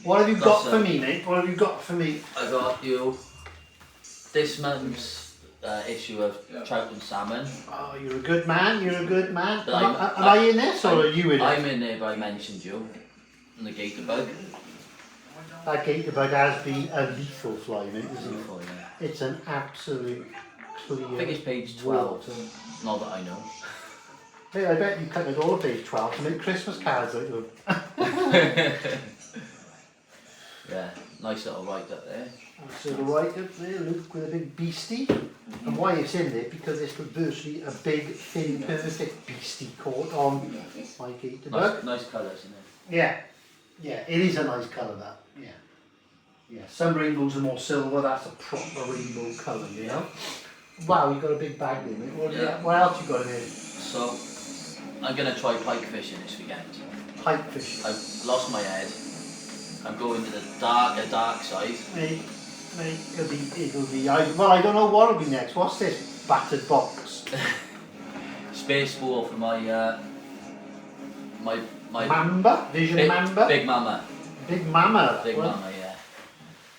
What have you got for me, mate? What have you got for me? I got you this month's issue of Trout and Salmon. Oh, you're a good man. You're a good man. But Am I in this or are you in it? I'm in there, but I mentioned you. And the gator bug. That gator bug has been a lethal fly, mate, isn't it? Oh, yeah. It's an absolute clear. I think it's page 12. Not that I know. Hey, I bet you cut it all page 12 to make Christmas cards out of them. Yeah, nice little write up there. So the right up there, Luke, with a big beastie. And why it's in there, because it's virtually a big, thin, perfect beastie caught on my gator bug. Nice colours, isn't it? Yeah, yeah, it is a nice colour, that. Yeah, yeah. Some rainbows are more silver. That's a proper rainbow colour, you know. Wow, you got a big bag there, mate. What else you got in there? So, I'm gonna try pike fishing this weekend. Pike fishing. I've lost my head. I'm going to the dark side. Mate, it'll be. I don't know what'll be next. What's this battered box? Space ball for my Mamba? Vision Mamba? Big Mama. Big Mama. Big Mama, yeah.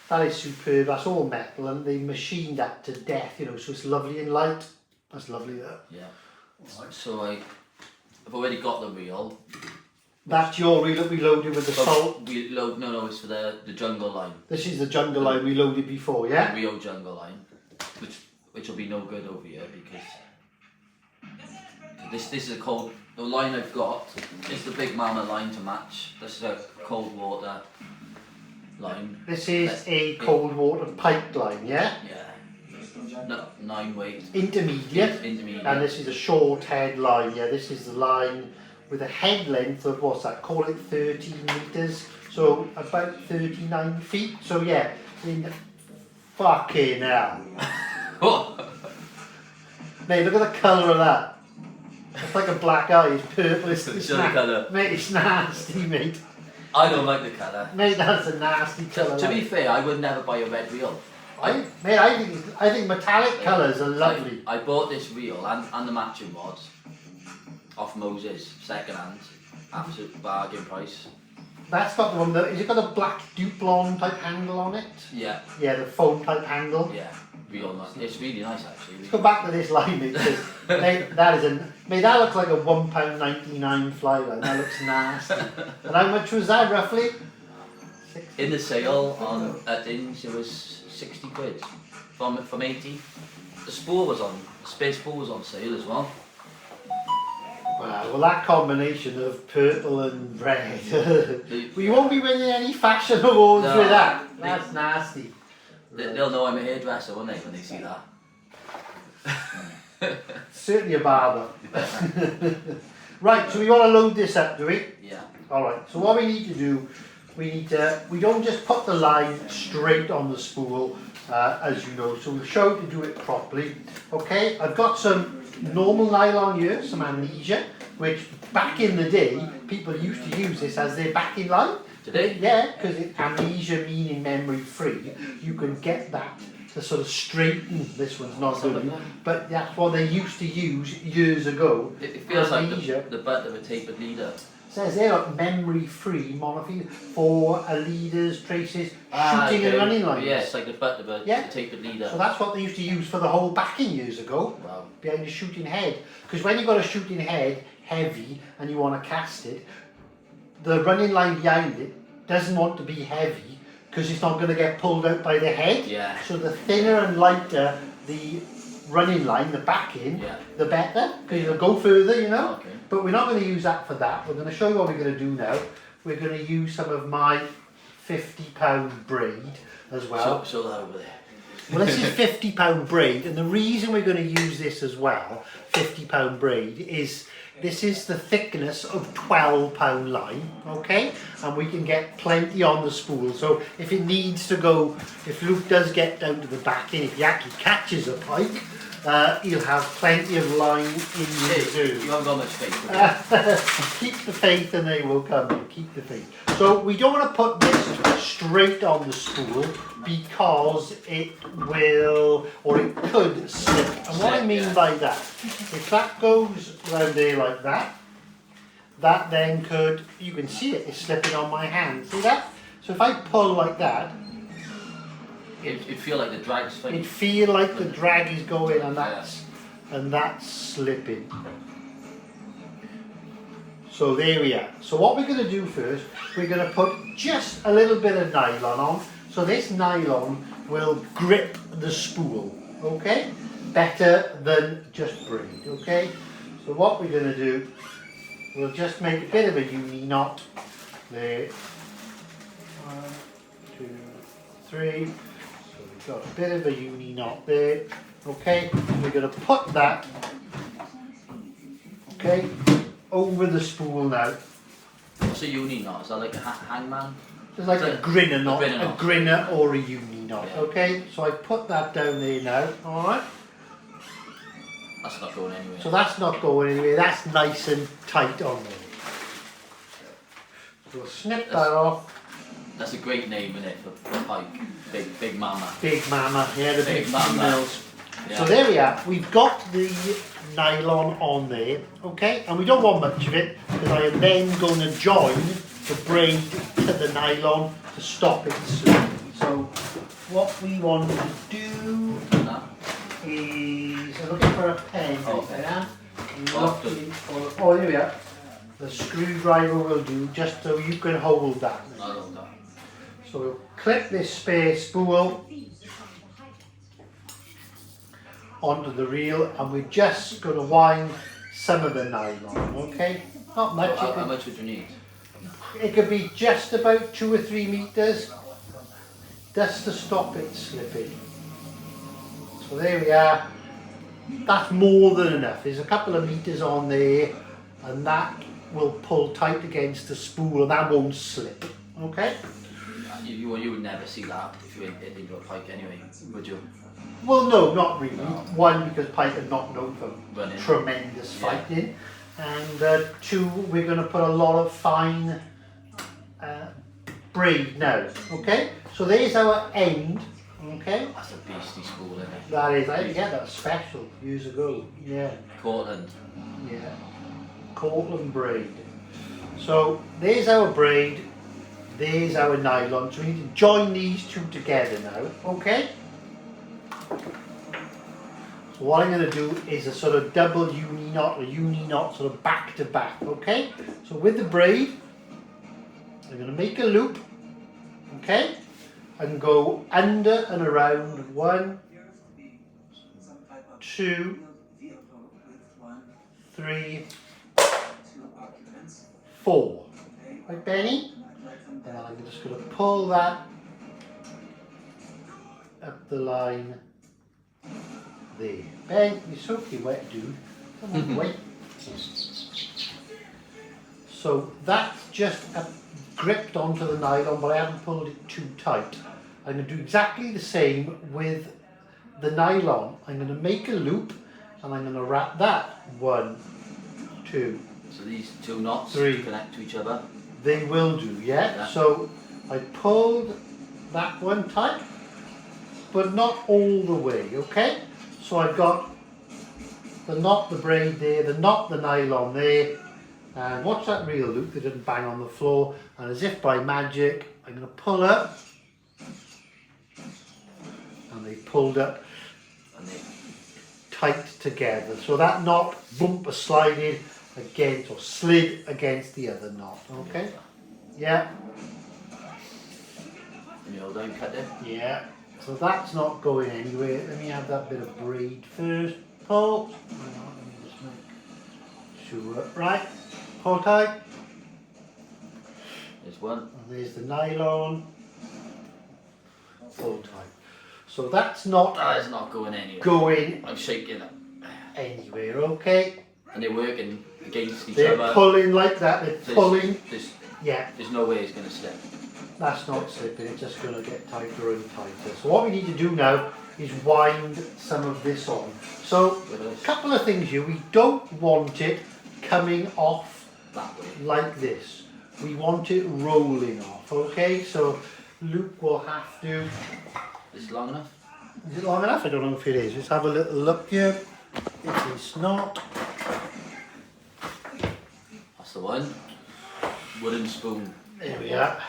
That is superb. That's all metal and they machined that to death, you know, so it's lovely and light. That's lovely there. Yeah. Right. So I've already got the reel. That's your reel that we loaded with the salt? No, it's for the jungle line. This is the jungle line we loaded before, yeah? The Rio jungle line. Which will be no good over here because this is a cold, the line I've got is the Big Mama line to match. This is a cold water line. This is a cold water pipeline, yeah? Yeah. No, 9 weight. Intermediate. Intermediate. And this is a short head line, yeah? This is the line with a head length of, what's that, call it 13 metres. So about 39 feet. So yeah, in fucking hell. Mate, look at the colour of that. It's like a black eye, it's purple. It's colour. Mate, it's nasty, mate. I don't like the colour. Mate, that's a nasty colour. To be fair, I would never buy a red reel. I think metallic colours are lovely. I bought this reel and the matching rods off Moses, second hand, absolute bargain price. That's got the one that, has it got a black Duplon type handle on it? Yeah. Yeah, the foam type handle. Yeah, real nice. It's really nice actually. Let's go back to this line, mate. Mate, that looks like a £1.99 fly line. That looks nasty. And how much was that roughly? In the sale at Inns, it was 60 quid from 80. The spool was on, the space spool was on sale as well. Wow, well that combination of purple and red, well, you won't be winning any fashion awards with that. That's nasty. They'll know I'm a hairdresser, won't they, when they see that? Certainly a barber. Right, so we want to load this up, do we? Yeah. Alright, so what we need to do, we don't just put the line straight on the spool, as you know, so we'll show you to do it properly. Okay, I've got some normal nylon here, some Amnesia, which back in the day, people used to use this as their backing line. Did they? Yeah, because Amnesia meaning memory free, you can get that to sort of straighten, this one's not good, but that's what they used to use years ago. It feels Amnesia. like the butt of a tapered leader. Says there, like, memory-free monofilament for leaders, traces, shooting and running lines. Yeah, it's like the butt of a tapered leader. So that's what they used to use for the whole backing years ago, behind the shooting head. Because when you've got a shooting head, heavy, and you want to cast it, the running line behind it doesn't want to be heavy, because it's not going to get pulled out by the head. Yeah. So the thinner and lighter the running line, the backing, the better, because it'll go further, you know. Okay. But we're not going to use that for that. We're going to show you what we're going to do now. We're going to use some of my £50 braid as well. Show that over there. Well, this is £50 braid, and the reason we're going to use this as well, £50 braid, is this is the thickness of £12 line, okay? And we can get plenty on the spool. So if it needs to go, if Luke does get down to the backing, if he actually catches a pike, he'll have plenty of line in reserve. You haven't got much faith. Keep the faith and they will come. Keep the faith. So we don't want to put this straight on the spool because it will, or it could slip. And what I mean by that, if that goes around there like that, that then could, you can see it is slipping on my hand. See that? So if I pull like that, It feel like the drag's it fighting. feel like the drag is going and that's slipping. So there we are. So what we're going to do first, we're going to put just a little bit of nylon on. So this nylon will grip the spool, okay? Better than just braid, okay? So what we're going to do, we'll just make a bit of a uni knot there. 1, 2, 3. So we've got a bit of a uni knot there, okay? We're going to put that, okay, over the spool now. What's a uni knot? Is that like a hangman? It's like a grinner knot, grinner knot. a grinner or a uni knot, Yeah. okay? So I put that down there now, alright? That's not going anywhere. So that's not going anywhere, that's nice and tight on there. So we'll snip that off. That's a great name, isn't it, for pike? Big mama. Big mama, yeah, the big Big mama. females. Yeah. So there we are, we've got the nylon on there, okay? And we don't want much of it, because I am then going to join the braid to the nylon to stop it slipping. So what we want to do is, I'm looking for a pen. Okay. Looking for, oh, here we are. The screwdriver will do, just so you can hold that. I don't know. So we'll clip this spare spool onto the reel, and we're just going to wind some of the nylon, okay? Not much. How much would you need? It could be just about 2 or 3 meters, just to stop it slipping. So there we are. That's more than enough. There's a couple of meters on there, and that will pull tight against the spool, and that won't slip. Okay? You would never see that if you went into a pike anyway, would you? Well, no, not really. No. One, because pike are not known for Running. tremendous Yeah. fighting, and 2, we're going to put a lot of fine braid now. Okay? So there's our end. Okay? That's a beastly spool, isn't it? That is, I had to get that special years ago. Yeah, Cortland. yeah. Cortland braid. So there's our braid, there's our nylon. So we need to join these two together now. Okay? So what I'm going to do is a sort of double uni knot sort of back to back. Okay? So with the braid, I'm going to make a loop. Okay? And go under and around 1, 2, 3, 4. Right, Benny? And then I'm just going to pull that up the line there. Ben, you're soaking wet, dude. Come on, wait. So that's just gripped onto the nylon, but I haven't pulled it too tight. I'm going to do exactly the same with the nylon. I'm going to make a loop, and I'm going to wrap that 1, 2. So these 2 knots 3. connect to each other. They will do, yeah? Yeah. So I pulled that one tight, but not all the way, okay? So I've got the knot, the braid there, the knot, the nylon there, and watch that reel, Luke, they didn't bang on the floor, and as if by magic, I'm going to pull up, and they pulled up And they, tight together. So that knot, bumper slided against, or slid against the other knot, okay? Yeah, and you don't cut it. yeah. So that's not going anywhere. Let me have that bit of braid first. Pull. Hang on, let me just make sure. Right. Pull tight. There's one. And there's the nylon. Pull tight. So that's not That is not going anywhere. going I'm shaking it. anywhere, okay? And they're working against each They're other. pulling like that. They're There's- pulling. There's, Yeah, no way it's going to slip. that's not slipping. It's just going to get tighter and tighter. So what we need to do now is wind some of this on. So With a us couple of things here. We don't want it coming off that way. like this. We want it rolling off, okay? So Luke will have to... Is it long enough? Is it long enough? I don't know if it is. Let's have a little look here. It is not. That's the one. Wooden spoon. There we are.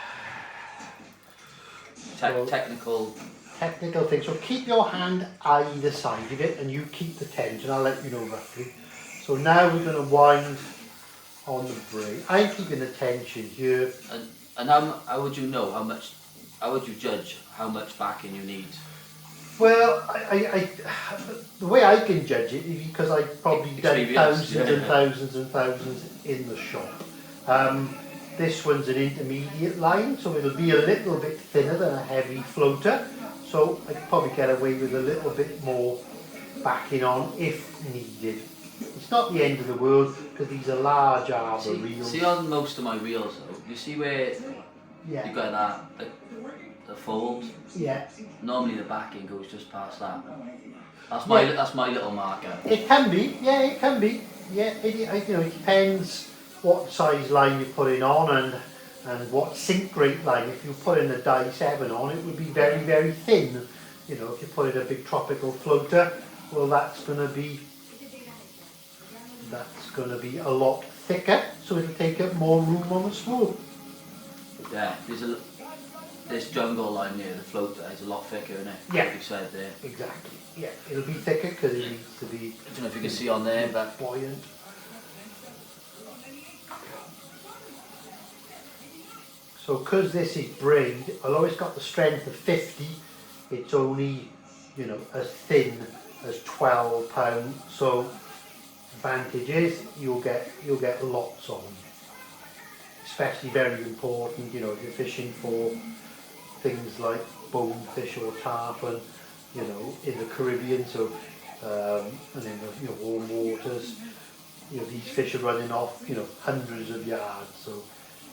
So- Technical. Technical thing. So keep your hand either side of it and you keep the tension. I'll let you know roughly. So now we're going to wind on the braid. I'm keeping the tension here. And how would you know how much? How would you judge how much backing you need? Well, the way I can judge it is because I've probably done Experience, thousands and thousands and thousands in the shop. This one's an intermediate line, so it'll be a little bit thinner than a heavy floater. So I could probably get away with a little bit more backing on if needed. It's not the end of the world because these are large arbor reels. See on most of my reels though, you see where Yeah, you got that the fold. yeah. Normally the backing goes just past that. That's my little marker. It can be, yeah, it can be. Yeah, it depends what size line you're putting on and what sink rate line. If you put in a die 7 on, it would be very, very thin. You know, if you put in a big tropical floater, well, that's going to be a lot thicker, so it'll take up more room on the spool. Yeah, this jungle line here, the floater, is a lot thicker, isn't it? Yeah. Like you said there. Exactly. Yeah, it'll be thicker because it needs to be I don't know if you can see on there, but buoyant. So because this is braid, although it's got the strength of 50, it's only, you know, as thin as 12 pound. So advantage is you'll get lots on. Especially very important, you know, if you're fishing for things like bonefish or tarpon, you know, in the Caribbean, so and in the warm waters, you know, these fish are running off, you know, hundreds of yards. So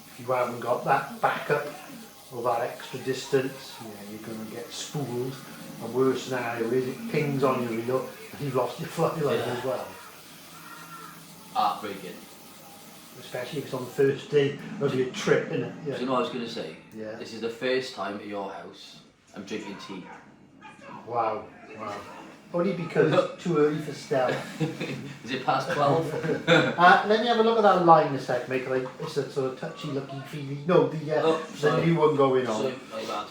if you haven't got that backup or that extra distance, you know, you're going to get spooled. And worst scenario is it pings on your reel and you've lost your fly line as well. heartbreaking. Especially if it's on the first day of your trip, innit? Yeah. Do you know what I was going to say? Yeah. This is the first time at your house I'm drinking tea. Wow, wow. Only because it's too early for Stella. Is it past 12? Let me have a look at that line a sec, mate. Like, it's a sort of touchy, lucky, feely. No, the new one going on. Sorry, my bad.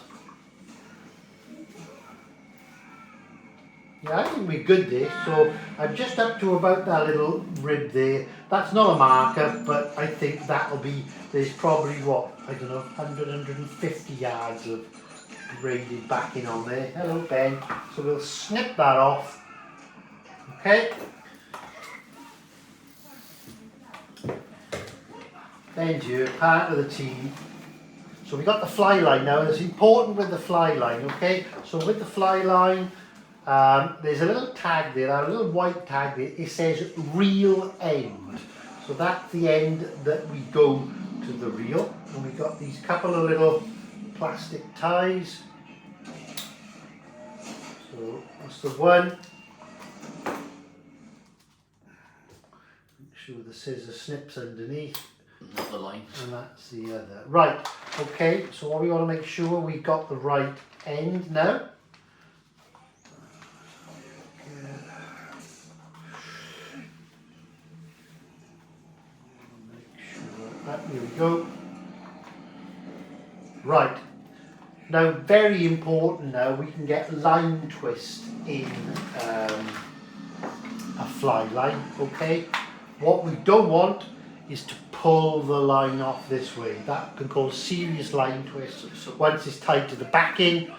Yeah, I think we're good there. So I'm just up to about that little rib there. That's not a marker, but I think that'll be, there's probably what, I don't know, 100, 150 yards of braided backing on there. Hello, Ben. So we'll snip that off. Okay. Ben's here, part of the team. So we got the fly line now, and it's important with the fly line, okay? So with the fly line, there's a little tag there, a little white tag there. It says reel end. So that's the end that we go to the reel. And we've got these couple of little plastic ties. So that's the one. Make sure the scissor snips underneath. Not the line. And that's the other. Right, okay, so what we want to make sure we got the right end now. Here we go. Right. Now, very important now, we can get line twist in a fly line, okay? What we don't want is to pull the line off this way. That can cause serious line twist. So once it's tied to the backing,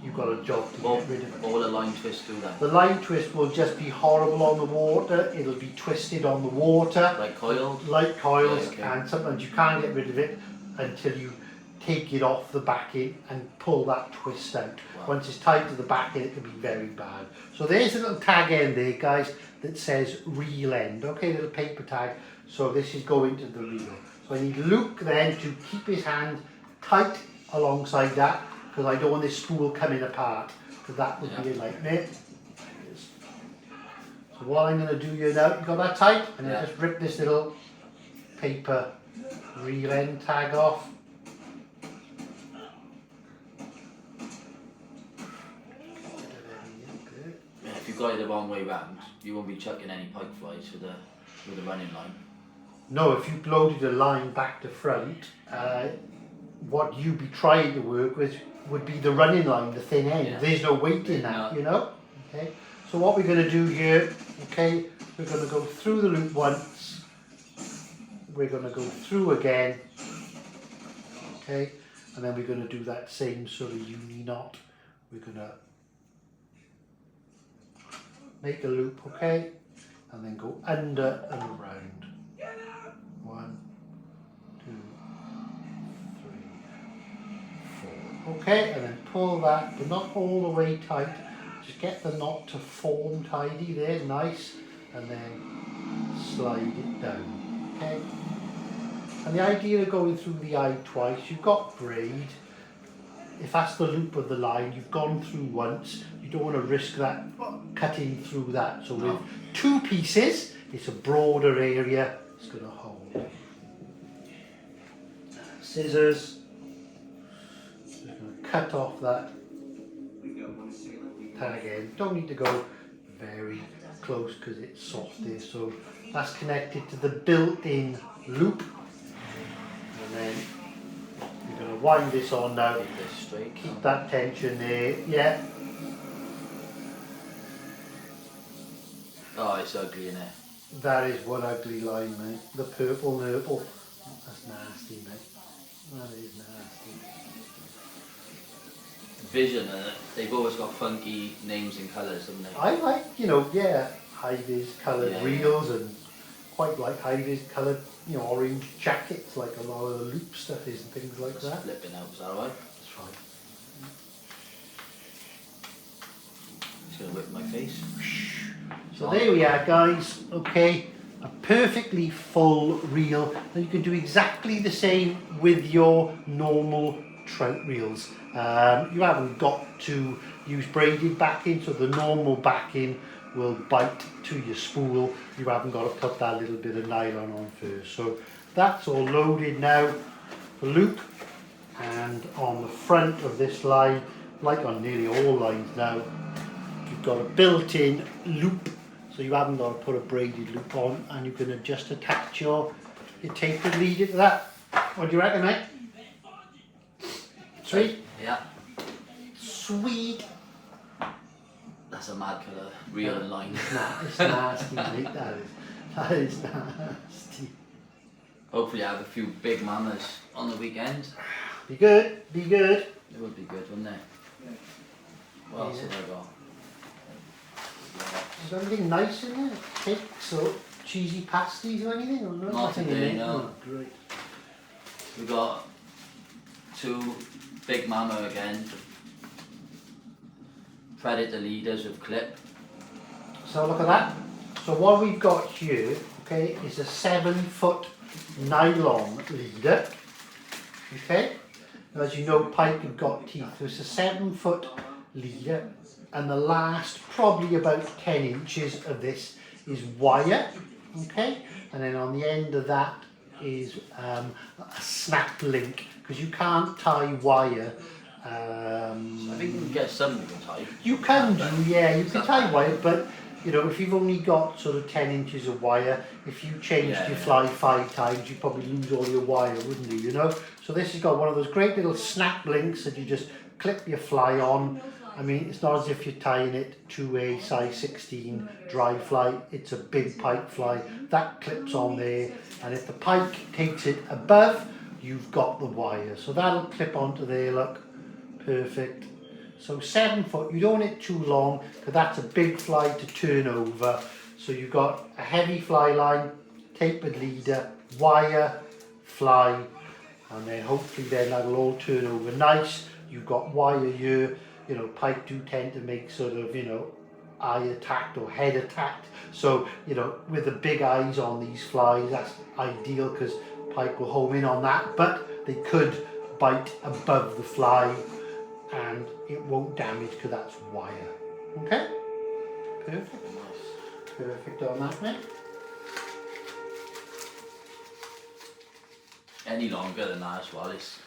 you've got a job to get rid of it. What will a line twist do then? The line twist will just be horrible on the water. It'll be twisted on the water. Like coiled? Like coils, Yeah, okay. and sometimes you can't get rid of it until you take it off the backing and pull that twist out. Wow. Once it's tied to the backing, it can be very bad. So there's a little tag end there, guys, that says reel end. Okay, little paper tag. So this is going to the reel. So I need Luke then to keep his hand tight alongside that, because I don't want this spool coming apart, because that would be a nightmare. So what I'm going to do here now, you got that tight? I'm going to just rip this little paper reel end tag off. Yeah, if you got it the wrong way round, you won't be chucking any pike flies with the running line. No, if you loaded a line back to front, what you'd be trying to work with would be the running line, the thin end. Yeah. There's no weight in that, you know? Okay, so what we're going to do here, okay, we're going to go through the loop once, we're going to go through again, okay, and then we're going to do that same sort of uni knot. We're going to make a loop, okay, and then go under and around. 1, 2, 3, 4. Okay, and then pull that, but not all the way tight. Just get the knot to form tidy there, nice, and then slide it down. Okay. And the idea of going through the eye twice, you've got braid. If that's the loop of the line, you've gone through once. You don't want to risk that cutting through that. So with 2 pieces, it's a broader area. It's going to hold. Scissors. Just going to cut off that tag end. Don't need to go very close because it's soft there. So that's connected to the built-in loop. And then you're going to wind this on now. Keep that tension there. Yeah. Oh, it's ugly, isn't it? That is one ugly line, mate. The purple nurple. That's nasty, mate. That is nasty. Vision, they've always got funky names and colours, haven't they? I like, you know, yeah, high-vis coloured Yeah, reels and quite like high-vis coloured, you know, orange jackets, like a lot of the loop stuff is and things like that. Flipping out, is that alright? That's right. Just going to whip my face. So there we are, guys, okay, a perfectly full reel, and you can do exactly the same with your normal trout reels. You haven't got to use braided backing, so the normal backing will bite to your spool. You haven't got to put that little bit of nylon on first. So that's all loaded now, the loop, and on the front of this line, like on nearly all lines now, you've got a built-in loop. So you haven't got to put a braided loop on, and you can just attach your tapered leader to that. What do you reckon, mate? Sweet? Yeah. Sweet. That's a mad colour, reel and line. Nah, it's nasty, mate. That is nasty. Hopefully I have a few big mamas on the weekend. Be good, be good. It would be good, wouldn't it? What else have I got? Is there anything nice in there? Cakes or cheesy pasties or anything? Or no? Not today, no. Oh, great. We got 2 big mama again. Predator leaders with clip. So look at that. So what we've got here, okay, is a 7-foot nylon leader. Okay. Now, as you know, pike have got teeth. So it's a 7-foot leader, and the last probably about 10 inches of this is wire. Okay. And then on the end of that is a snap link, because you can't tie wire. I think you can get some you can tie. You can do, yeah, you can tie wire, but you know, if you've only got sort of 10 inches of wire, if you changed your fly 5 times, you'd probably lose all your wire, wouldn't you, you know? So this has got one of those great little snap links that you just clip your fly on. I mean, it's not as if you're tying it to a size 16 dry fly, it's a big pike fly. That clips on there, and if the pike takes it above, you've got the wire. So that'll clip onto there, look, perfect. So 7 foot, you don't want it too long, because that's a big fly to turn over. So you've got a heavy fly line, tapered leader, wire, fly, and then hopefully then that'll all turn over nice. You've got wire here, you know, pike do tend to make sort of, you know, eye attacked or head attacked. So, you know, with the big eyes on these flies, that's ideal because pike will home in on that, but they could bite above the fly and it won't damage because that's wire. Okay? Perfect. Perfect on that, mate. Any longer than that as well, it's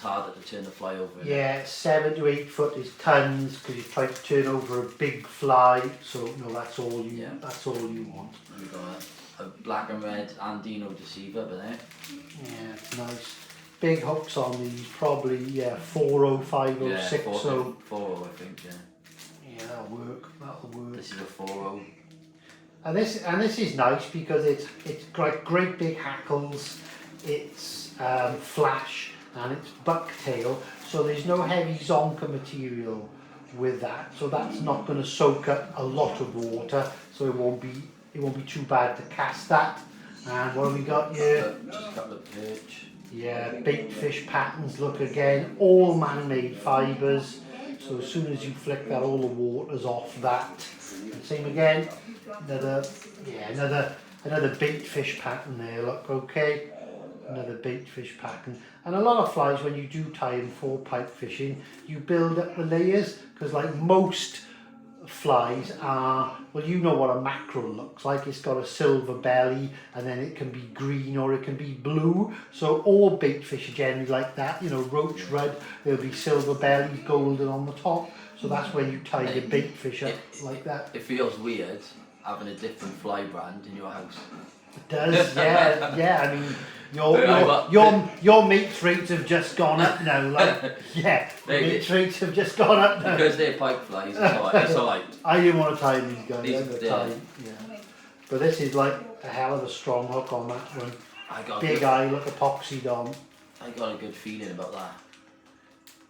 harder to turn the fly over. Yeah, 7 to 8 foot is tons because you try to turn over a big fly. So no, that's all you. That's all you want. We've got a black and red Andino deceiver, but there. Yeah, nice. big hooks on these, probably, yeah, 40, 50, Yeah, 60. 4 I think, yeah. Yeah, that'll work. This is a 4. And this is nice because it's got great big hackles, it's flash, and it's bucktail, so there's no heavy zonker material with that, so that's not going to soak up a lot of water, so it won't be too bad to cast that. And what have we got here? Just a couple of perch. Yeah, bait fish patterns, look again, all man-made fibres, so as soon as you flick that, all the water's off that. And same again, another bait fish pattern there, look, okay, another bait fish pattern. And a lot of flies, when you do tie them for pike fishing, you build up the layers, because like most flies are, well, you know what a mackerel looks like, it's got a silver belly and then it can be green or it can be blue, so all bait fish are generally like that, you know, roach, rudd, there'll be silver bellies, golden on the top, so that's where you tie your bait fish up like that. It feels weird having a different fly brand in your house. It does, yeah, I mean, your mate's rates have just gone up now, like, yeah, mate's rates have just gone up now. Because they're pike flies, it's alright. I didn't want to tie these guys These- at the yeah. time, yeah. But this is like a hell of a strong hook on that one. Big Good, eye, look epoxied on. I got a good feeling about that.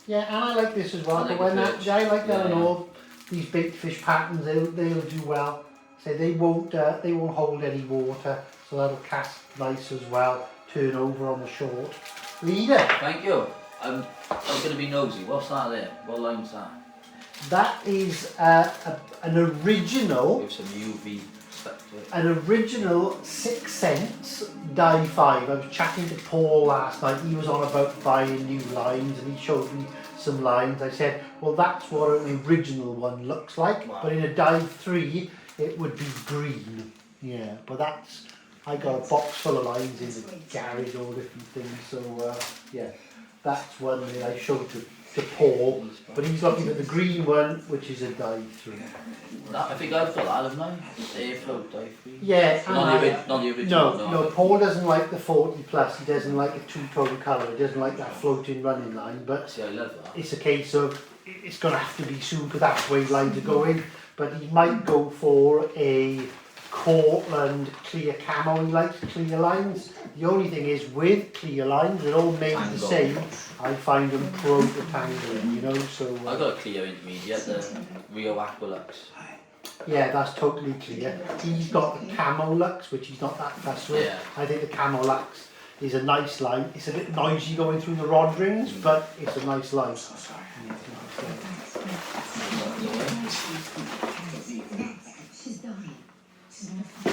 Yeah, and I like this as well, I like but when the that, perch. I like that and Yeah. all, these bait fish patterns, they'll do well. So they won't hold any water, so that'll cast nice as well, turn over on the short. Leader, Thank you. I'm going to be nosy. What's that there? What line's that? that is an original, With some UV stuck to it. an original 6 Cents Die 5. I was chatting to Paul last night, he was on about buying new lines and he showed me some lines. I said, well, that's what an original one looks like, Wow. but in a Die 3 it would be green. Yeah, but that's, I got a box full of lines in the garage, all different things, so yeah, that's one that I showed to Paul, but he's looking at the green one, which is a Die 3. I think I've got that, haven't I? Airflow die free. Yeah, Not the original. no, Paul doesn't like the 40 plus, he doesn't like the two-tone colour, he doesn't like that floating running line, but See, I love that. it's a case of, it's going to have to be soon because that's the way lines are going, but he might go for a Cortland clear camo, he likes clear lines. The only thing is, with clear lines, they're all made the same, I find them prone to tangling, you know, so... I got a clear intermediate, the Rio Aqualux. Yeah, that's totally clear. He's got the Camo Lux, which he's not that fussed with. Yeah. I think the Camo Lux is a nice line. It's a bit noisy going through the rod rings, but it's a nice line.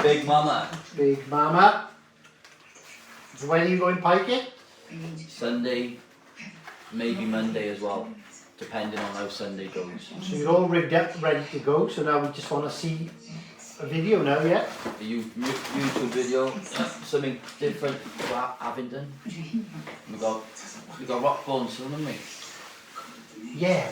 Big Mama. Big Mama. So when are you going piking? Sunday, maybe Monday as well, depending on how Sunday goes. So you're all rigged up, ready to go, so now we just want to see a video now, yeah? A YouTube video, something different to Abingdon. We got Rockbourne soon, haven't we? Yeah,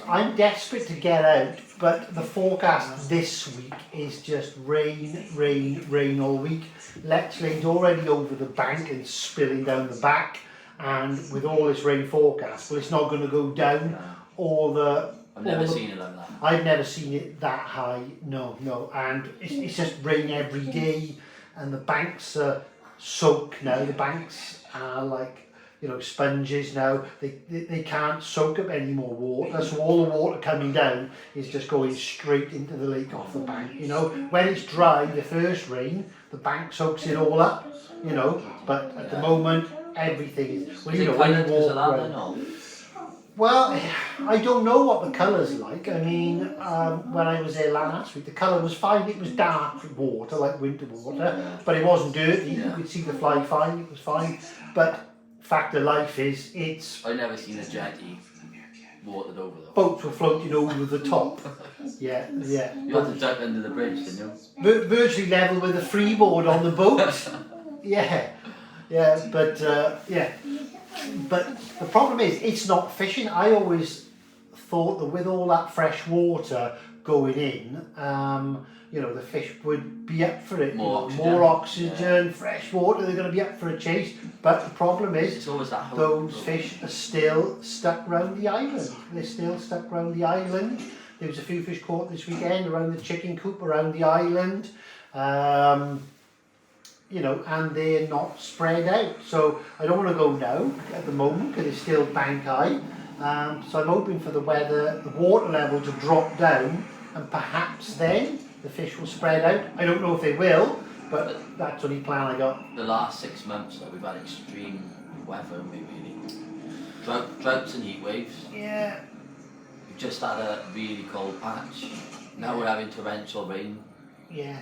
I'm desperate to get out, but the forecast this week is just rain, rain, rain all week. Let's Lane's already over the bank and spilling down the back, and with all this rain forecast, well, it's not going to go down all the... I've never seen it like that. I've never seen it that high, no, and it's just rain every day, and the banks are soaked now, the banks are like, you know, sponges now, they can't soak up any more water, so all the water coming down is just going straight into the lake off the bank, you know. When it's dry, the first rain, the bank soaks it all up, you know, but at the moment, everything is, well, you know, when you walk around. Well, I don't know what the colour's like. I mean, when I was there last week, the colour was fine. It was dark water, like winter water, but it wasn't dirty. You could see the fly fine, it was fine. But fact of life is, it's... I've never seen a jetty watered over though. Boats were floating over the top. Yeah. You had to duck under the bridge, didn't you? Virtually level with a freeboard on the boat. Yeah, but yeah. But the problem is, it's not fishing. I always thought that with all that fresh water, going in, you know, the fish would be up for it. More you know, oxygen. more oxygen, fresh water, they're going to be up for a chase. But the problem is, It's always that hope. those fish are still stuck round the island. They're still stuck round the island. There was a few fish caught this weekend around the chicken coop around the island. You know, and they're not spread out. So I don't want to go now at the moment because it's still bank high. So I'm hoping for the weather, the water level to drop down, and perhaps then the fish will spread out. I don't know if they will, but that's the only plan I got. The last 6 months that we've had extreme weather, really. Droughts and heat waves. Yeah. We've just had a really cold patch. Now we're having torrential rain. Yeah.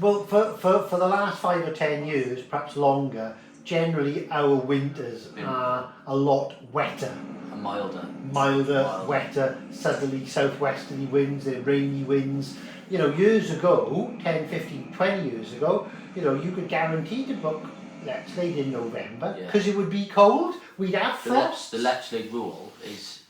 Well, for the last 5 or 10 years, perhaps longer, generally our winters are a lot wetter. And milder. Milder, wetter, southerly, southwesterly winds, they're rainy winds. You know, years ago, 10, 15, 20 years ago, you know, you could guarantee to book Letchlade in November because it would be cold, we'd have frost. The Letchlade rule is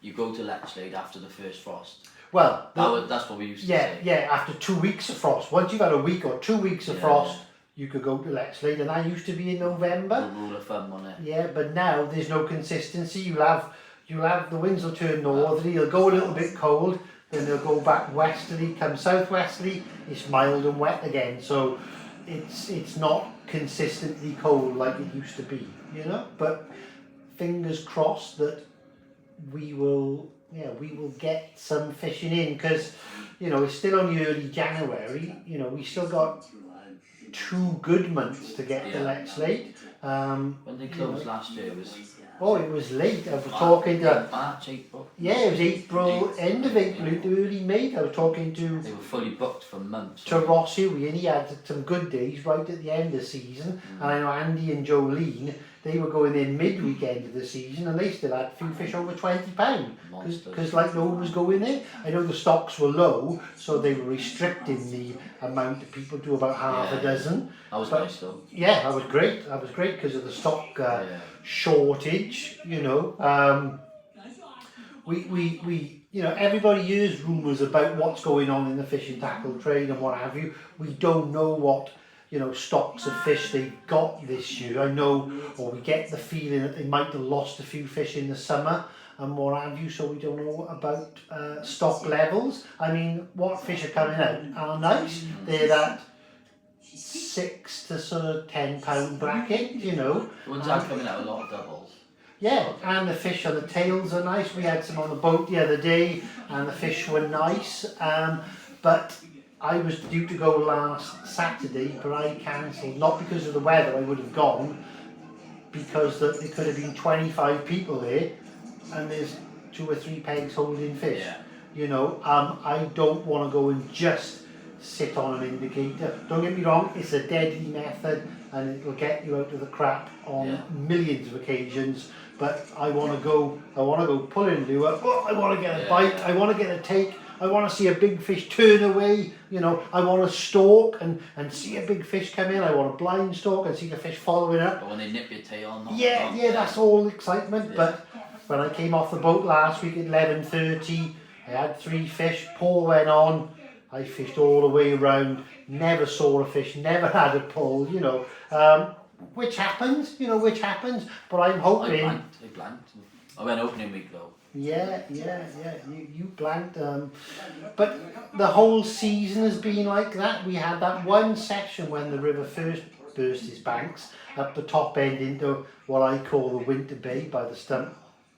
you go to Letchlade after the first frost. Well, that's what we used to say. Yeah, after 2 weeks of frost. Once you've had a week or 2 weeks of frost, you could go to Letchlade, and that used to be in November. The rule of thumb on it. Yeah, but now there's no consistency. You'll have the winds will turn northerly, they'll go a little bit cold, then they'll go back westerly, come southwesterly, it's mild and wet again. So it's not consistently cold like it used to be, you know. But fingers crossed that we will get some fishing in, because you know it's still only early January. You know, we still got 2 good months to get to Letchlade. When they closed last year, it was late. I was talking to March, April. Yeah, it was April, end of April into early May. I was talking to They were fully booked for months. Ross Huey, and he had some good days right at the end of the season. And I know Andy and Jolene, they were going in mid-weekend of the season, and they still had a few fish over £20 because like no one was going in. I know the stocks were low, so they were restricting the amount of people to about half a dozen. That was nice though. Yeah, that was great. That was great because of the stock shortage. You know, we you know, everybody hears rumours about what's going on in the fishing tackle trade and what have you. We don't know what, you know, stocks of fish they've got this year. I know, or we get the feeling that they might have lost a few fish in the summer and what have you, so we don't know about stock levels. I mean, what fish are coming out are nice. They're that £6 to sort of £10 bracket, you know. The ones that are coming out, a lot of doubles. Yeah, and the fish on the tails are nice. We had some on the boat the other day and the fish were nice. But I was due to go last Saturday, but I cancelled, not because of the weather. I would have gone because there could have been 25 people there and there's 2 or 3 pegs holding fish. You know, I don't want to go and just sit on an indicator. Don't get me wrong, it's a deadly method and it will get you out of the crap on millions of occasions. But I want to go pull in lure. Oh, I want to get a bite. I want to get a take. I want to see a big fish turn away. You know, I want to stalk and see a big fish come in. I want to blind stalk and see the fish following up. But when they nip your tail, That's all excitement. But when I came off the boat last week at 11:30, I had 3 fish. Pour went on. I fished all the way around. Never saw a fish. Never had a pull. You know. Which happens, but I'm hoping... I blanked. I went opening week though. Yeah, you blanked. But the whole season has been like that. We had that one session when the river first burst its banks up the top end into what I call the Winter Bay by the stump,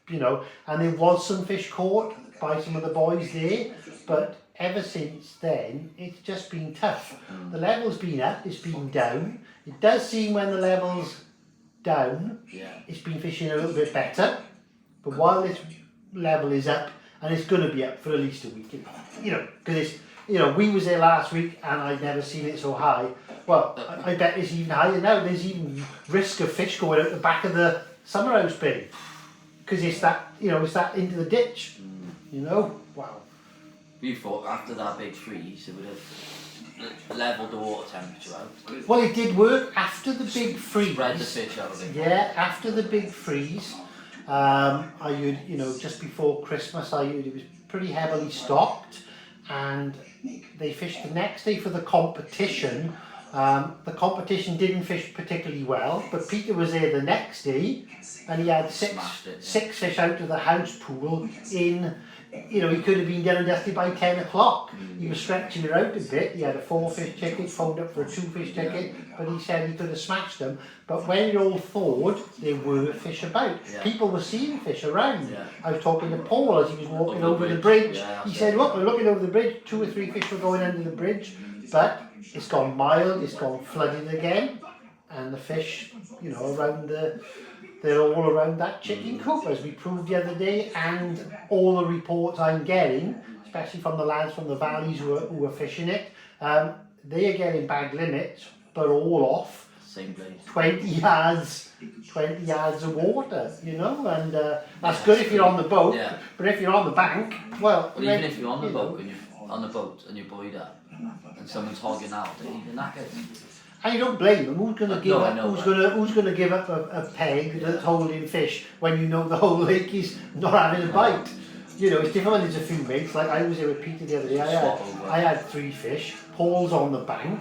you know, and there was some fish caught by some of the boys there, but ever since then, it's just been tough. The level's been up, it's been down. It does seem when the level's down, it's been fishing a little bit better. But while this level is up, and it's going to be up for at least a week, you know, because it's, you know, we was there last week and I'd never seen it so high. Well, I bet it's even higher now. There's even risk of fish going out the back of the summer house bin because it's that, you know, it's that into the ditch. You know, wow. We thought after that big freeze, it would have levelled the water temperature out. Well, it did work after the big freeze. Spread the fish out a bit. Yeah, after the big freeze, I heard, you know, just before Christmas, I heard it was pretty heavily stocked, and they fished the next day for the competition. The competition didn't fish particularly well, but Peter was there the next day, and he had six fish out of the house pool in, you know, he could have been done and dusted by 10 o'clock. He was stretching it out a bit. He had a 4-fish ticket, phoned up for a 2-fish ticket, but he said he could have smashed them. But when it all thawed, there were fish about. People were seeing fish around. I was talking to Paul as he was walking over the bridge. He said, look, we're looking over the bridge, 2 or 3 fish were going under the bridge, but it's gone mild, it's gone flooded again, and the fish, you know, around they're all around that chicken coop, as we proved the other day, and all the reports I'm getting, especially from the lads from the valleys who are fishing it, they are getting bag limits, but all off same place. 20 yards of water, you know, and that's good if you're on the boat, but if you're on the bank, well even if you're on the boat and you're buoyed up, and someone's hogging out, then you can knack it. And you don't blame them. Who's going to give up? Who's going to give up a peg that's holding fish when you know the whole lake is not having a bite? You know, it's different when there's a few mates. Like I was there with Peter the other day. I had 3 fish. Paul's on the bank.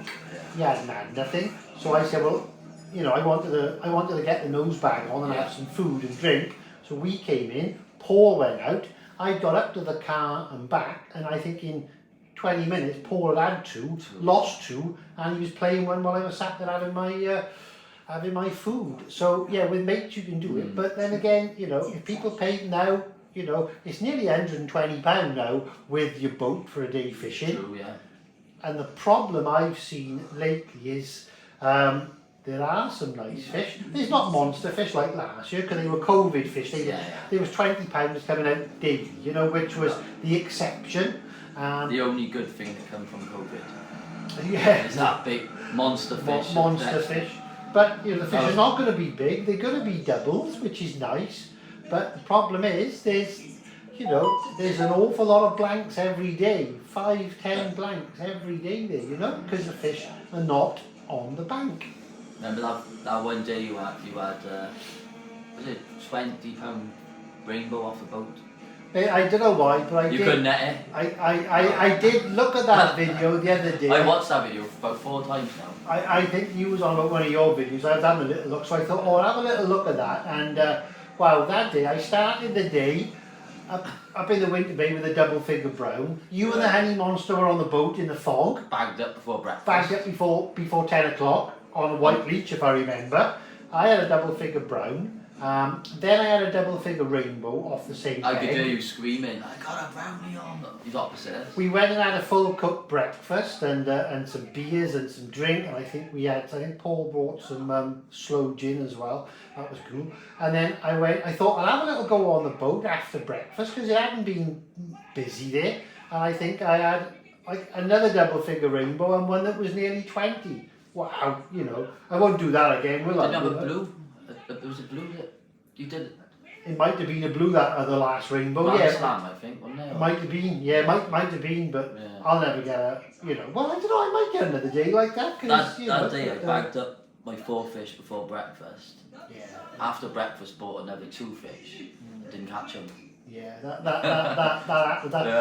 He hadn't had nothing. So I said, well, you know, I wanted to get the nose bag on and have some food and drink. So we came in. Paul went out. I got up to the car and back, and I think in 20 minutes, Paul had 2, lost 2, and he was playing one while I was sat there having my food. So yeah, with mates you can do it, but then again, you know, if people pay now, you know, it's nearly £120 now with your boat for a day fishing. True, yeah. And the problem I've seen lately is there are some nice fish. There's not monster fish like last year because they were COVID fish. There was £20 coming out daily, you know, which was the exception. The only good thing that come from COVID is that big monster fish. Fish. But you know, the fish are not going to be big, they're going to be doubles, which is nice. But the problem is there's an awful lot of blanks every day. 5-10 blanks every day there, you know, because the fish are not on the bank. Remember that one day you had was it £20 rainbow off the boat? I don't know why, but I did. You couldn't net it? I did look at that video the other day. I watched that video about 4 times now. I think you was on about one of your videos. I was having a little look, so I thought, oh, I'll have a little look at that. And wow, that day I started the day up in the Winter Bay with a double figure brown. You and the Honey Monster were on the boat in the fog. Bagged up before breakfast. Bagged up before 10 o'clock on a white leech, if I remember. I had a double figure brown. Then I had a double figure rainbow off the same I peg. could hear you screaming, I got a brownie on. He's opposite. We went and had a full cooked breakfast and some beers and some drink, and I think Paul brought some slow gin as well. That was cool. And then I thought I'll have a little go on the boat after breakfast because it hadn't been busy there. And I think I had like another double figure rainbow and one that was nearly 20. Wow, you know, I won't do that again, will I? Didn't have a blue. There was a blue that you did. It might have been a blue that other last rainbow. Slam, I think, wasn't it? Might have been, might have been, but I'll never get a, you know. Well, I don't know. I might get another day like that. That day I bagged up my 4 fish before breakfast. Yeah. After breakfast, bought another 2 fish. Didn't catch them. Yeah,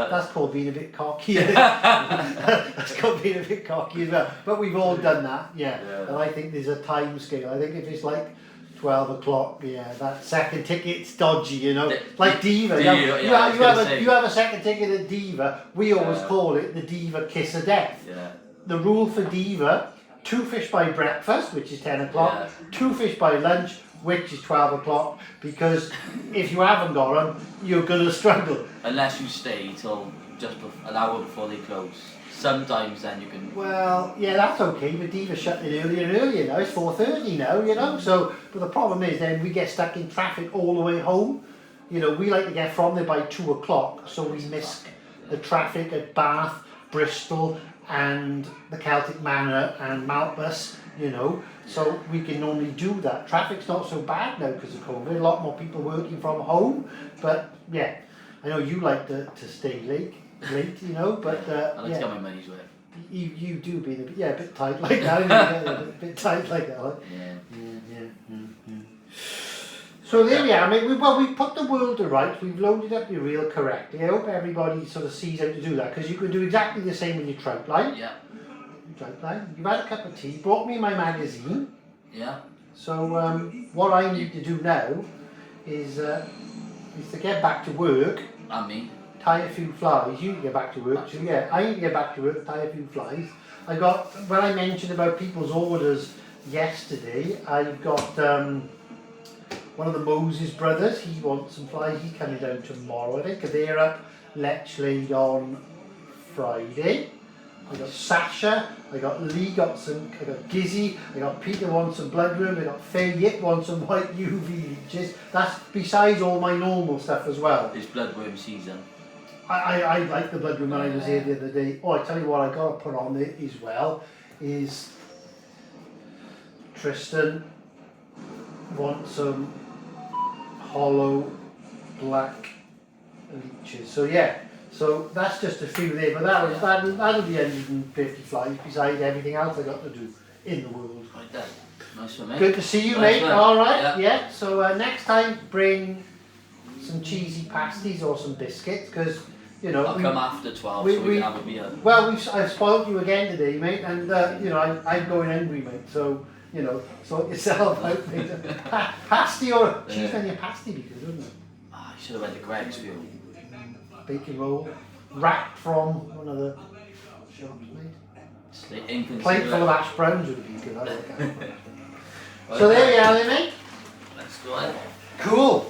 that's called being a bit cocky. That's called being a bit cocky as well. But we've all done that, And I think there's a time scale. I think if it's like 12 o'clock, that second ticket's dodgy, you know. Like Diva. You have a second ticket at Diva. We always call it the Diva kiss of death. Yeah. The rule for Diva: 2 fish by breakfast, which is 10 o'clock. 2 fish by lunch, which is 12 o'clock, because if you haven't got them, you're going to struggle. Unless you stay till just an hour before they close. Sometimes then you can... Well, yeah, that's okay, but Diva's shutting earlier and earlier now. It's 4:30 now, you know. So, but the problem is then we get stuck in traffic all the way home. You know, we like to get from there by 2 o'clock, so we miss the traffic at Bath, Bristol, and the Celtic Manor and Malpas, you know. So we can normally do that. Traffic's not so bad now because of COVID. A lot more people working from home. But yeah, I know you like to stay late, you know. But I like to get my money's worth. You do being a bit tight like that. A bit tight like that. Like. Yeah. So there we are, mate. We've put the world to rights. We've loaded up your reel correctly. I hope everybody sort of sees how to do that, because you can do exactly the same with your trout line. Yeah. Trout line. You've had a cup of tea, brought me my magazine. Yeah. So what I need to do now is to get back to work. And me. Tie a few flies. You need to get back to work. So yeah, I need to get back to work. Tie a few flies. I got, when I mentioned about people's orders yesterday, I've got one of the Moses brothers. He wants some flies. He's coming down tomorrow, I think. They're up Letchlade on Friday. I got Sasha, I got Lee, I got Gizzy, I got Peter wants some bloodworm, I got Faye Yip wants some white UV leeches. That's besides all my normal stuff as well. It's bloodworm season. I like the bloodworm when I was here the other day. Oh, I tell you what, I got to put on there as well is Tristan wants some hollow black leeches. So yeah. So that's just a few there, but that'll be 150 flies beside everything else I got to do in the world. Right there. Nice one, mate. Good to see you, Nice mate. one. All right, Yeah. yeah. So next time, bring some cheesy pasties or some biscuits, because you know. I'll come after 12 we- so we can have a beer. Well, I've spoiled you again today, mate, and you know I'm going hungry, mate. So you know, sort yourself out, mate. Pasty or cheese on your pasty, be good, wouldn't it? Ah, I should have went to Greg's for you. Bacon roll, wrapped from one of the shops, mate. It's the inconsiderate. Plate full of hash browns would be good. I like hash browns. Right So there we are, then, mate. Let's go ahead. Cool.